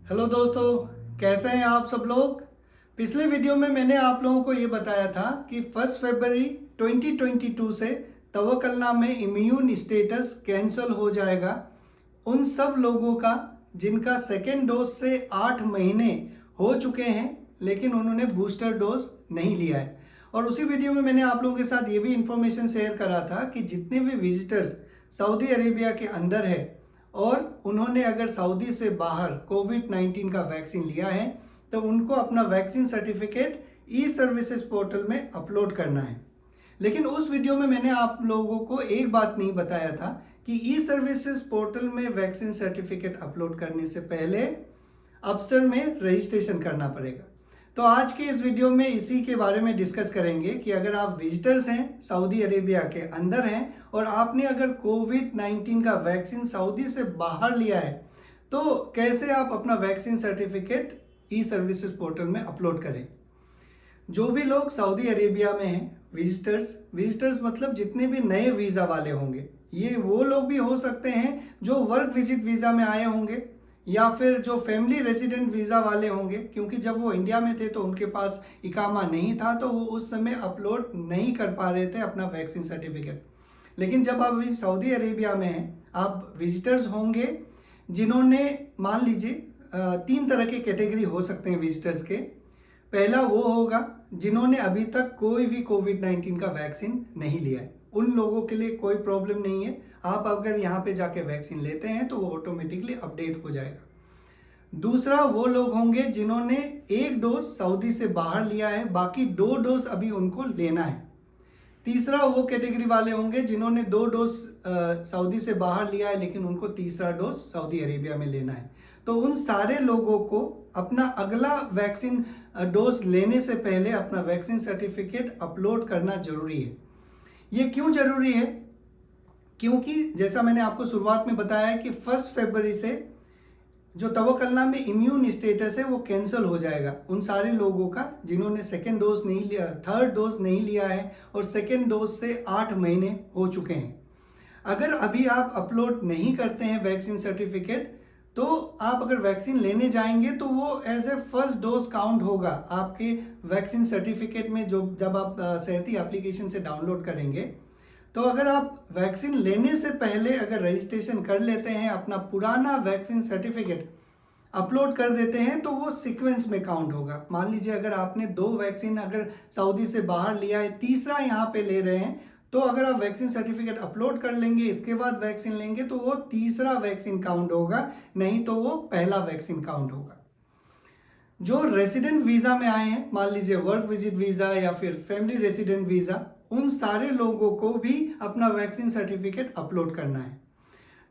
Hello दोस्तों, कैसे हैं आप सब लोग। पिछले वीडियो में मैंने आप लोगों को ये बताया था कि 1 फरवरी 2022 से तवक्कलना में इम्यून स्टेटस कैंसिल हो जाएगा उन सब लोगों का जिनका सेकेंड डोज से 8 महीने हो चुके हैं लेकिन उन्होंने बूस्टर डोज नहीं लिया है। और उसी वीडियो में मैंने आप लोगों के साथ ये भी इंफॉर्मेशन शेयर करा था कि जितने भी विजिटर्स सऊदी अरेबिया के अंदर है और उन्होंने अगर सऊदी से बाहर कोविड-19 का वैक्सीन लिया है तो उनको अपना वैक्सीन सर्टिफिकेट ई सर्विसेज पोर्टल में अपलोड करना है। लेकिन उस वीडियो में मैंने आप लोगों को एक बात नहीं बताया था कि ई सर्विसेज पोर्टल में वैक्सीन सर्टिफिकेट अपलोड करने से पहले अफसर में रजिस्ट्रेशन करना पड़ेगा। तो आज के इस वीडियो में इसी के बारे में डिस्कस करेंगे कि अगर आप विजिटर्स हैं, सऊदी अरेबिया के अंदर हैं और आपने अगर कोविड-19 का वैक्सीन सऊदी से बाहर लिया है तो कैसे आप अपना वैक्सीन सर्टिफिकेट ई सर्विसेज पोर्टल में अपलोड करें। जो भी लोग सऊदी अरेबिया में हैं, विजिटर्स मतलब जितने भी नए वीज़ा वाले होंगे, ये वो लोग भी हो सकते हैं जो वर्क विजिट वीज़ा में आए होंगे या फिर जो फैमिली रेजिडेंट वीज़ा वाले होंगे, क्योंकि जब वो इंडिया में थे तो उनके पास इकामा नहीं था तो वो उस समय अपलोड नहीं कर पा रहे थे अपना वैक्सीन सर्टिफिकेट। लेकिन जब आप अभी सऊदी अरेबिया में हैं, आप विजिटर्स होंगे जिन्होंने, मान लीजिए 3 तरह के कैटेगरी हो सकते हैं विजिटर्स के। पहला वो होगा जिन्होंने अभी तक कोई भी कोविड-19 का वैक्सीन नहीं लिया है, उन लोगों के लिए कोई प्रॉब्लम नहीं है। आप अगर यहाँ पे जाके वैक्सीन लेते हैं तो वो ऑटोमेटिकली अपडेट हो जाएगा। दूसरा वो लोग होंगे जिन्होंने 1 डोज सऊदी से बाहर लिया है, बाकी 2 डोज अभी उनको लेना है। तीसरा वो कैटेगरी वाले होंगे जिन्होंने 2 डोज सऊदी से बाहर लिया है लेकिन उनको तीसरा डोज सऊदी अरेबिया में लेना है। तो उन सारे लोगों को अपना अगला वैक्सीन डोज लेने से पहले अपना वैक्सीन सर्टिफिकेट अपलोड करना जरूरी है। ये क्यों जरूरी है? क्योंकि जैसा मैंने आपको शुरुआत में बताया है कि 1 फरवरी से जो तवक्कलना में इम्यून स्टेटस है वो कैंसिल हो जाएगा उन सारे लोगों का जिन्होंने सेकेंड डोज नहीं लिया, थर्ड डोज नहीं लिया है और सेकेंड डोज से 8 महीने हो चुके हैं। अगर अभी आप अपलोड नहीं करते हैं वैक्सीन सर्टिफिकेट तो आप अगर वैक्सीन लेने जाएंगे तो वो as a first dose count होगा आपके वैक्सीन सर्टिफिकेट में, जो जब आप सेहती एप्लीकेशन से डाउनलोड करेंगे। तो अगर आप वैक्सीन लेने से पहले अगर रजिस्ट्रेशन कर लेते हैं, अपना पुराना वैक्सीन सर्टिफिकेट अपलोड कर देते हैं तो वो सीक्वेंस में काउंट होगा। मान लीजिए अगर आपने 2 वैक्सीन अगर सऊदी से बाहर लिया है, तीसरा यहाँ पे ले रहे हैं, तो अगर आप वैक्सीन सर्टिफिकेट अपलोड कर लेंगे, इसके बाद वैक्सीन लेंगे तो वो तीसरा वैक्सीन काउंट होगा, नहीं तो वो पहला वैक्सीन काउंट होगा। जो रेसिडेंट वीज़ा में आए हैं, मान लीजिए वर्क विजिट वीज़ा या फिर फैमिली रेसिडेंट वीज़ा, उन सारे लोगों को भी अपना वैक्सीन सर्टिफिकेट अपलोड करना है।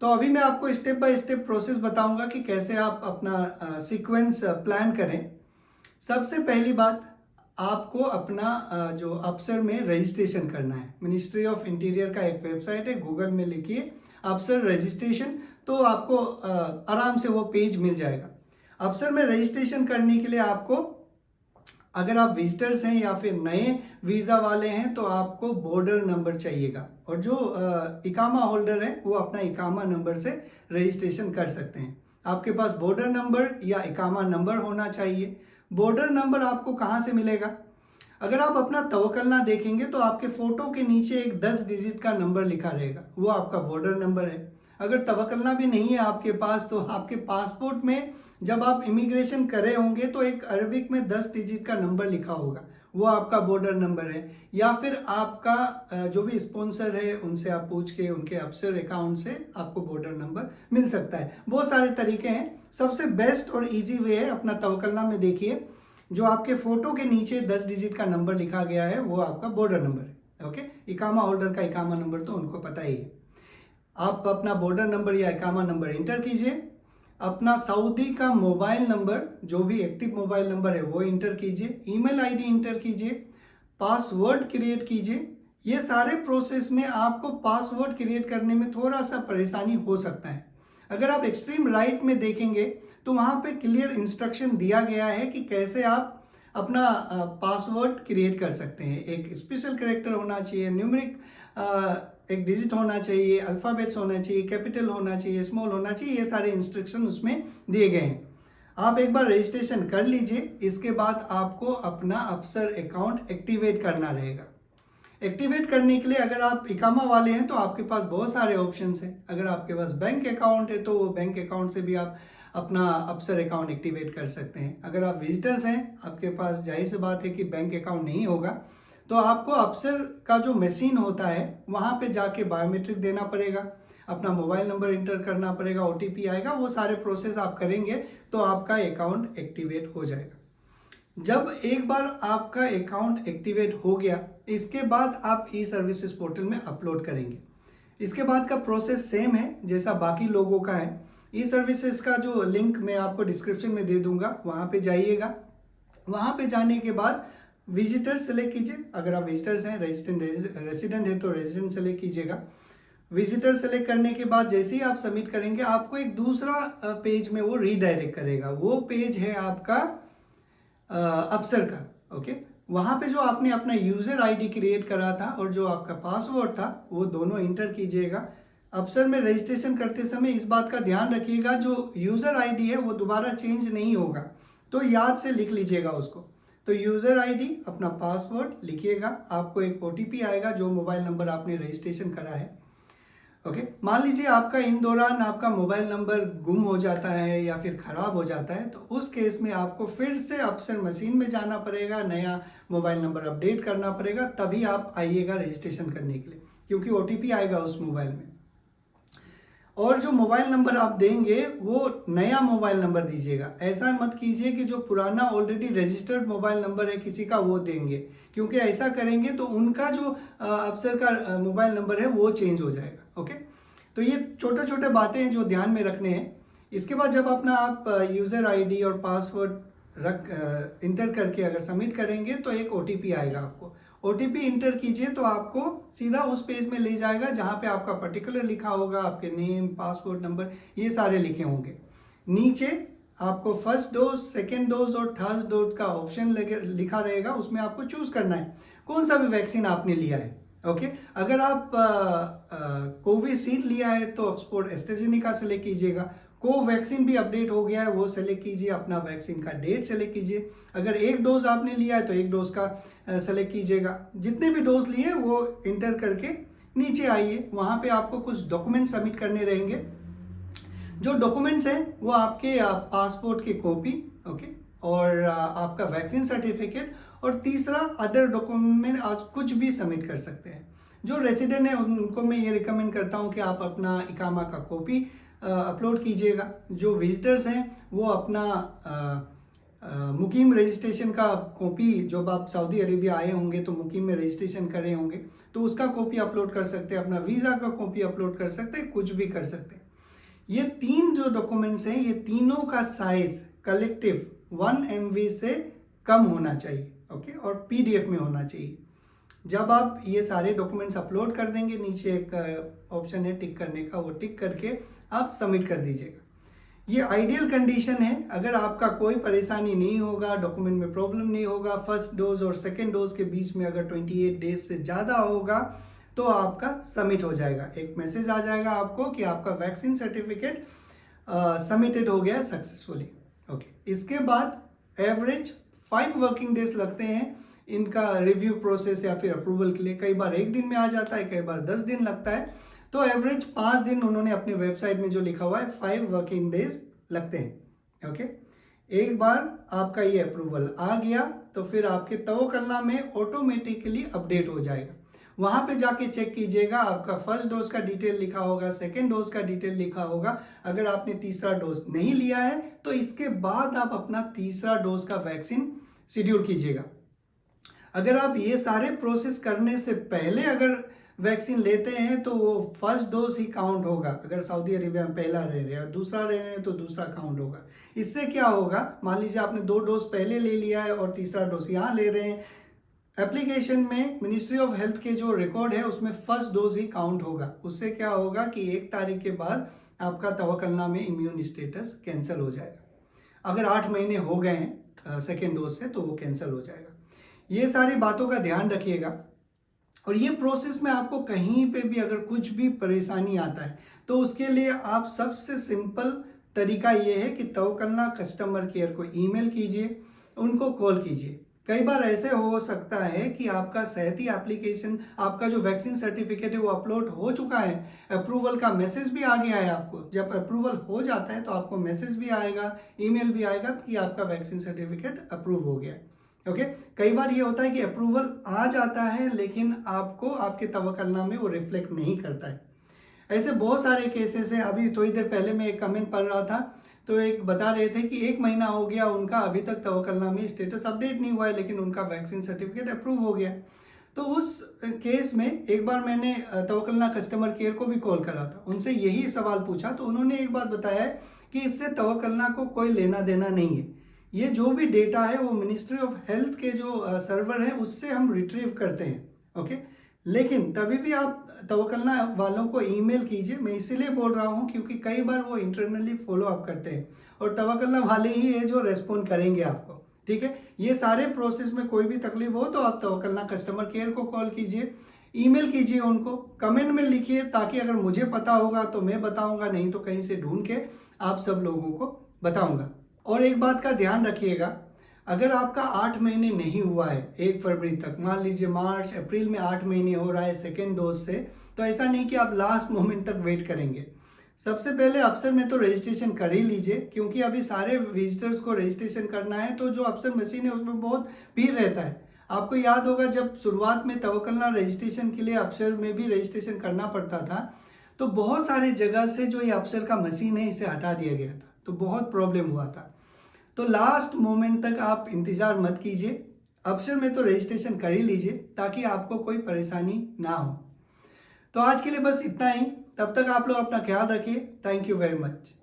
तो अभी मैं आपको स्टेप बाय स्टेप प्रोसेस बताऊंगा कि कैसे आप अपना सीक्वेंस प्लान करें। सबसे पहली बात, आपको अपना जो अफसर में रजिस्ट्रेशन करना है। मिनिस्ट्री ऑफ इंटीरियर का एक वेबसाइट है, गूगल में लिखिए अफसर रजिस्ट्रेशन, तो आपको आराम से वो पेज मिल जाएगा। अफसर में रजिस्ट्रेशन करने के लिए आपको, अगर आप विजिटर्स हैं या फिर नए वीज़ा वाले हैं तो आपको बॉर्डर नंबर चाहिएगा, और जो इकामा होल्डर है वो अपना इकामा नंबर से रजिस्ट्रेशन कर सकते हैं। आपके पास बॉर्डर नंबर या इकामा नंबर होना चाहिए। बॉर्डर नंबर आपको कहाँ से मिलेगा? अगर आप अपना तवक्कलना देखेंगे तो आपके फ़ोटो के नीचे एक 10 डिजिट का नंबर लिखा रहेगा, वो आपका बॉर्डर नंबर है। अगर तवक्कलना भी नहीं है आपके पास तो आपके पासपोर्ट में जब आप इमिग्रेशन करे होंगे तो एक अरबिक में 10 डिजिट का नंबर लिखा होगा, वो आपका बॉर्डर नंबर है। या फिर आपका जो भी स्पॉन्सर है उनसे आप पूछ के उनके अफसर अकाउंट से आपको बॉर्डर नंबर मिल सकता है। बहुत सारे तरीके हैं, सबसे बेस्ट और इजी वे है अपना तवक्कलना में देखिए, जो आपके फोटो के नीचे 10 डिजिट का नंबर लिखा गया है वो आपका बॉर्डर नंबर है। ओके, इकामा होल्डर का इकामा नंबर तो उनको पता ही है। आप अपना बॉर्डर नंबर या इकामा नंबर इंटर कीजिए, अपना सऊदी का मोबाइल नंबर, जो भी एक्टिव मोबाइल नंबर है वो इंटर कीजिए, ईमेल आईडी इंटर कीजिए, पासवर्ड क्रिएट कीजिए। ये सारे प्रोसेस में आपको पासवर्ड क्रिएट करने में थोड़ा सा परेशानी हो सकता है। अगर आप एक्सट्रीम राइट में देखेंगे तो वहाँ पे क्लियर इंस्ट्रक्शन दिया गया है कि कैसे आप अपना पासवर्ड क्रिएट कर सकते हैं। एक स्पेशल कैरेक्टर होना चाहिए, न्यूमेरिक एक डिजिट होना चाहिए, अल्फ़ाबेट्स होना चाहिए, कैपिटल होना चाहिए, स्मॉल होना चाहिए, ये सारे इंस्ट्रक्शन उसमें दिए गए हैं। आप एक बार रजिस्ट्रेशन कर लीजिए, इसके बाद आपको अपना अफसर अकाउंट एक्टिवेट करना रहेगा। एक्टिवेट करने के लिए अगर आप इकामा वाले हैं तो आपके पास बहुत सारे ऑप्शंस हैं। अगर आपके पास बैंक अकाउंट है तो वो बैंक अकाउंट से भी आप अपना अफसर अकाउंट एक्टिवेट कर सकते हैं। अगर आप विजिटर्स हैं, आपके पास जाहिर सी बात है कि बैंक अकाउंट नहीं होगा, तो आपको अफसर का जो मशीन होता है वहाँ पे जाके बायोमेट्रिक देना पड़ेगा, अपना मोबाइल नंबर इंटर करना पड़ेगा, OTP आएगा, वो सारे प्रोसेस आप करेंगे तो आपका अकाउंट एक्टिवेट हो जाएगा। जब एक बार आपका अकाउंट एक्टिवेट हो गया, इसके बाद आप ई सर्विसेज पोर्टल में अपलोड करेंगे। इसके बाद का प्रोसेस सेम है जैसा बाकी लोगों का है। ई सर्विसेज का जो लिंक मैं आपको डिस्क्रिप्शन में दे दूंगा, वहाँ पे जाइएगा। वहाँ पे जाने के बाद विजिटर सेलेक्ट कीजिए। अगर आप विजिटर्स हैं, रेजिडेंट है तो रेजिडेंट सेलेक्ट कीजिएगा। विजिटर सेलेक्ट करने के बाद जैसे ही आप सबमिट करेंगे, आपको एक दूसरा पेज में वो रीडायरेक्ट करेगा। वो पेज है आपका अफसर का। ओके, वहाँ पे जो आपने अपना यूज़र आईडी क्रिएट करा था और जो आपका पासवर्ड था, वो दोनों इंटर कीजिएगा। अफसर में रजिस्ट्रेशन करते समय इस बात का ध्यान रखिएगा, जो यूज़र आईडी है वो दोबारा चेंज नहीं होगा, तो याद से लिख लीजिएगा उसको। तो यूज़र आईडी, अपना पासवर्ड लिखिएगा। आपको एक OTP आएगा जो मोबाइल नंबर आपने रजिस्ट्रेशन करा है। ओके, मान लीजिए आपका इन दौरान आपका मोबाइल नंबर गुम हो जाता है या फिर ख़राब हो जाता है, तो उस केस में आपको फिर से अफसर मशीन में जाना पड़ेगा, नया मोबाइल नंबर अपडेट करना पड़ेगा, तभी आप आइएगा रजिस्ट्रेशन करने के लिए, क्योंकि OTP आएगा उस मोबाइल में। और जो मोबाइल नंबर आप देंगे वो नया मोबाइल नंबर दीजिएगा। ऐसा मत कीजिए कि जो पुराना ऑलरेडी रजिस्टर्ड मोबाइल नंबर है किसी का वो देंगे, क्योंकि ऐसा करेंगे तो उनका जो अफसर का मोबाइल नंबर है वो चेंज हो जाएगा। ओके, तो ये छोटे छोटे बातें हैं जो ध्यान में रखने हैं। इसके बाद जब अपना आप यूज़र आईडी और पासवर्ड इंटर करके अगर सबमिट करेंगे तो एक OTP आएगा। आपको OTP इंटर कीजिए तो आपको सीधा उस पेज में ले जाएगा जहाँ पे आपका पर्टिकुलर लिखा होगा, आपके नेम, पासपोर्ट नंबर, ये सारे लिखे होंगे। नीचे आपको फर्स्ट डोज, सेकेंड डोज और थर्ड डोज का ऑप्शन लिखा रहेगा, उसमें आपको चूज़ करना है कौन सा भी वैक्सीन आपने लिया है। ओके, अगर आप कोविशील्ड लिया है तो ऑक्सफोर्ड एस्ट्राजेनेका सेलेक्ट कीजिएगा। कोवैक्सीन भी अपडेट हो गया है, वो सेलेक्ट कीजिए। अपना वैक्सीन का डेट सेलेक्ट कीजिए। अगर एक डोज आपने लिया है तो एक डोज का सेलेक्ट कीजिएगा। जितने भी डोज लिए वो इंटर करके नीचे आइए। वहाँ पे आपको कुछ डॉक्यूमेंट सबमिट करने रहेंगे। जो डॉक्यूमेंट्स हैं वो आपके पासपोर्ट की कॉपी, ओके, और आपका वैक्सीन सर्टिफिकेट, और तीसरा अदर डॉक्यूमेंट आप कुछ भी सबमिट कर सकते हैं। जो रेसिडेंट है उनको मैं ये रिकमेंड करता हूँ कि आप अपना इकामा का कॉपी अपलोड कीजिएगा। जो विजिटर्स हैं वो अपना मुकीम रजिस्ट्रेशन का कॉपी, जब आप सऊदी अरेबिया आए होंगे तो मुकीम में रजिस्ट्रेशन करे होंगे तो उसका कॉपी अपलोड कर सकते हैं। अपना वीज़ा का कॉपी अपलोड कर सकते हैं, कुछ भी कर सकते हैं। ये तीन जो डॉक्यूमेंट्स हैं, ये तीनों का साइज कलेक्टिव 1 MB से कम होना चाहिए, ओके, और PDF में होना चाहिए। जब आप ये सारे डॉक्यूमेंट्स अपलोड कर देंगे, नीचे एक ऑप्शन है टिक करने का, वो टिक करके आप सबमिट कर दीजिएगा। ये आइडियल कंडीशन है। अगर आपका कोई परेशानी नहीं होगा, डॉक्यूमेंट में प्रॉब्लम नहीं होगा, फर्स्ट डोज और सेकेंड डोज के बीच में अगर 28 डेज से ज़्यादा होगा तो आपका सबमिट हो जाएगा। एक मैसेज आ जाएगा आपको कि आपका वैक्सीन सर्टिफिकेट सबमिटेड हो गया सक्सेसफुली। ओके, इसके बाद एवरेज 5 वर्किंग डेज लगते हैं इनका रिव्यू प्रोसेस या फिर अप्रूवल के लिए। कई बार 1 दिन में आ जाता है, कई बार 10 दिन लगता है, तो एवरेज 5 दिन उन्होंने अपने वेबसाइट में जो लिखा हुआ है 5 वर्किंग डेज लगते हैं। ओके, एक बार आपका ये अप्रूवल आ गया तो फिर आपके तवक्कलनामा में ऑटोमेटिकली अपडेट हो जाएगा। वहाँ पे जाके चेक कीजिएगा, आपका फर्स्ट डोज का डिटेल लिखा होगा, सेकेंड डोज का डिटेल लिखा होगा। अगर आपने तीसरा डोज नहीं लिया है तो इसके बाद आप अपना तीसरा डोज का वैक्सीन शेड्यूल कीजिएगा। अगर आप ये सारे प्रोसेस करने से पहले अगर वैक्सीन लेते हैं तो वो फर्स्ट डोज ही काउंट होगा। अगर सऊदी अरेबिया में पहला ले रहे हैं और दूसरा ले रहे हैं तो दूसरा काउंट होगा। इससे क्या होगा, मान लीजिए आपने 2 डोज पहले ले लिया है और तीसरा डोज यहाँ ले रहे हैं, एप्लीकेशन में मिनिस्ट्री ऑफ हेल्थ के जो रिकॉर्ड है उसमें फर्स्ट डोज ही काउंट होगा। उससे क्या होगा कि 1 तारीख के बाद आपका तवक्कलनामा में इम्यून स्टेटस कैंसिल हो जाएगा। अगर 8 महीने हो गए हैं सेकेंड डोज से तो वो कैंसिल हो जाएगा। ये सारी बातों का ध्यान रखिएगा। और ये प्रोसेस में आपको कहीं पे भी अगर कुछ भी परेशानी आता है तो उसके लिए आप सबसे सिंपल तरीका ये है कि तवक्कलना कस्टमर केयर को ईमेल कीजिए, उनको कॉल कीजिए। कई बार ऐसे हो सकता है कि आपका सेहती एप्लीकेशन, आपका जो वैक्सीन सर्टिफिकेट है वो अपलोड हो चुका है, अप्रूवल का मैसेज भी आ गया है आपको। जब अप्रूवल हो जाता है तो आपको मैसेज भी आएगा, ईमेल भी आएगा कि आपका वैक्सीन सर्टिफिकेट अप्रूव हो गया। ओके, कई बार ये होता है कि अप्रूवल आ जाता है लेकिन आपको आपके तवक्कलनामे में वो रिफ्लेक्ट नहीं करता है। ऐसे बहुत सारे केसेस हैं। अभी थोड़ी देर पहले मैं एक कमेंट पढ़ रहा था, तो एक बता रहे थे कि 1 महीना हो गया उनका, अभी तक तवक्कलनामे स्टेटस अपडेट नहीं हुआ है, लेकिन उनका वैक्सीन सर्टिफिकेट अप्रूव हो गया। तो उस केस में एक बार मैंने तवक्कलना कस्टमर केयर को भी कॉल करा था, उनसे यही सवाल पूछा, तो उन्होंने एक बात बताया है कि इससे तवक्कलना को कोई लेना देना नहीं है। ये जो भी डेटा है वो मिनिस्ट्री ऑफ हेल्थ के जो सर्वर है उससे हम रिट्रीव करते हैं। ओके, लेकिन तभी भी आप तवक्कलना वालों को ईमेल कीजिए। मैं इसीलिए बोल रहा हूँ क्योंकि कई बार वो इंटरनली फॉलो अप करते हैं और तवक्कलना वाले ही है जो रेस्पॉन्ड करेंगे आपको। ठीक है, ये सारे प्रोसेस में कोई भी तकलीफ हो तो आप तवक्कलना कस्टमर केयर को कॉल कीजिए, ईमेल कीजिए, उनको कमेंट में लिखिए, ताकि अगर मुझे पता होगा तो मैं बताऊंगा, नहीं तो कहीं से ढूंढ के आप सब लोगों को बताऊंगा। और एक बात का ध्यान रखिएगा, अगर आपका 8 महीने नहीं हुआ है 1 फरवरी तक, मान लीजिए मार्च अप्रैल में 8 महीने हो रहा है सेकेंड डोज से, तो ऐसा नहीं कि आप लास्ट मोमेंट तक वेट करेंगे। सबसे पहले अफसर में तो रजिस्ट्रेशन कर ही लीजिए, क्योंकि अभी सारे विजिटर्स को रजिस्ट्रेशन करना है, तो जो अफसर मशीन है उसमें बहुत भीड़ रहता है। आपको याद होगा जब शुरुआत में तवक्कलना रजिस्ट्रेशन के लिए अफसर में भी रजिस्ट्रेशन करना पड़ता था, तो बहुत सारे जगह से जो ये अफसर का मशीन है इसे हटा दिया गया था, तो बहुत प्रॉब्लम हुआ था। तो लास्ट मोमेंट तक आप इंतज़ार मत कीजिए, अफसर में तो रजिस्ट्रेशन कर ही लीजिए ताकि आपको कोई परेशानी ना हो। तो आज के लिए बस इतना ही, तब तक आप लोग अपना ख्याल रखिए। Thank you very much.